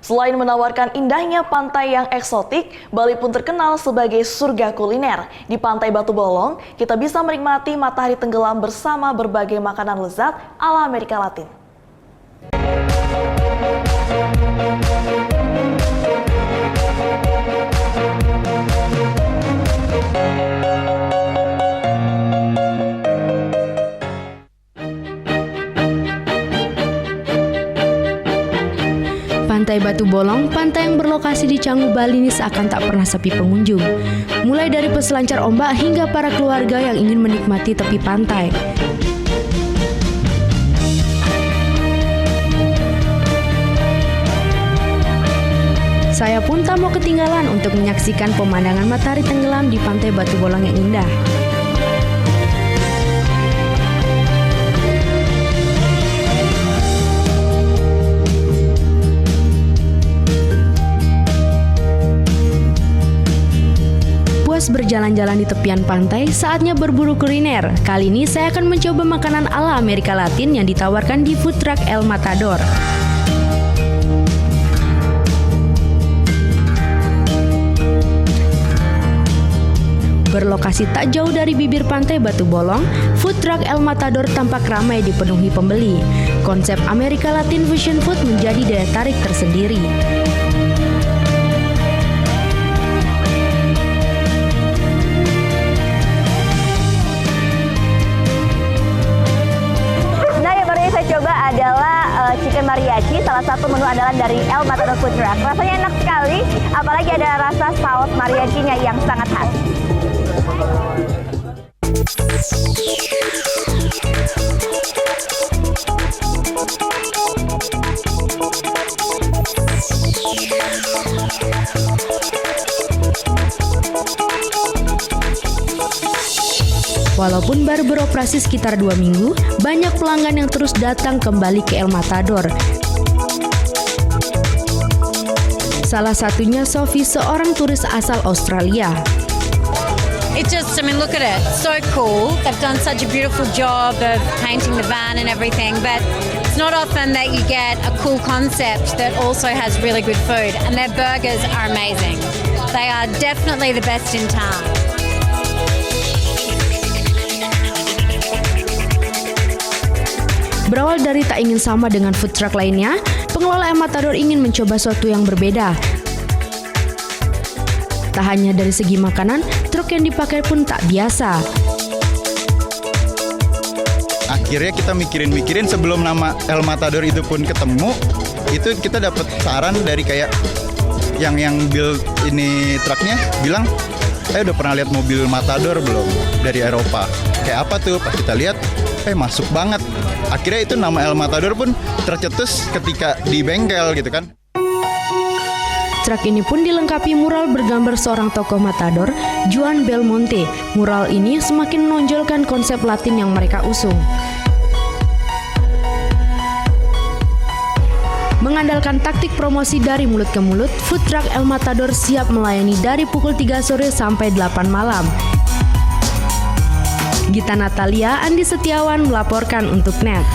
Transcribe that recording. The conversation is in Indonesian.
Selain menawarkan indahnya pantai yang eksotik, Bali pun terkenal sebagai surga kuliner. Di Pantai Batu Bolong, kita bisa menikmati matahari tenggelam bersama berbagai makanan lezat ala Amerika Latin. Pantai Batu Bolong, pantai yang berlokasi di Canggu, Bali ini seakan tak pernah sepi pengunjung. Mulai dari peselancar ombak hingga para keluarga yang ingin menikmati tepi pantai. Saya pun tak mau ketinggalan untuk menyaksikan pemandangan matahari tenggelam di Pantai Batu Bolong yang indah. Puas berjalan-jalan di tepian pantai, saatnya berburu kuliner. Kali ini saya akan mencoba makanan ala Amerika Latin yang ditawarkan di food truck El Matador. Berlokasi tak jauh dari bibir Pantai Batu Bolong, food truck El Matador tampak ramai dipenuhi pembeli. Konsep Amerika Latin fusion food menjadi daya tarik tersendiri. Coba adalah chicken mariachi, salah satu menu andalan dari El Matador Food Truck. Rasanya enak sekali, apalagi ada rasa saus mariachinya yang sangat khas. Walaupun baru beroperasi sekitar 2 minggu, banyak pelanggan yang terus datang kembali ke El Matador. Salah satunya Sophie, seorang turis asal Australia. Look at it. So cool. They've done such a beautiful job of painting the van and everything, but it's not often that you get a cool concept that also has really good food, and their burgers are amazing. They are definitely the best in town. Berawal dari tak ingin sama dengan food truck lainnya, pengelola El Matador ingin mencoba sesuatu yang berbeda. Tak hanya dari segi makanan, truk yang dipakai pun tak biasa. Akhirnya kita mikirin sebelum nama El Matador itu pun ketemu, itu kita dapat saran dari kayak yang build ini truknya bilang, saya udah pernah lihat mobil Matador belum dari Eropa. Kayak apa tuh? Pas kita lihat, masuk banget. Akhirnya itu nama El Matador pun tercetus ketika di bengkel gitu kan. Truk ini pun dilengkapi mural bergambar seorang tokoh Matador, Juan Belmonte. Mural ini semakin menonjolkan konsep Latin yang mereka usung. Mengandalkan taktik promosi dari mulut ke mulut, food truck El Matador siap melayani dari pukul 3 sore sampai 8 malam. Gita Natalia, Andi Setiawan melaporkan untuk NET.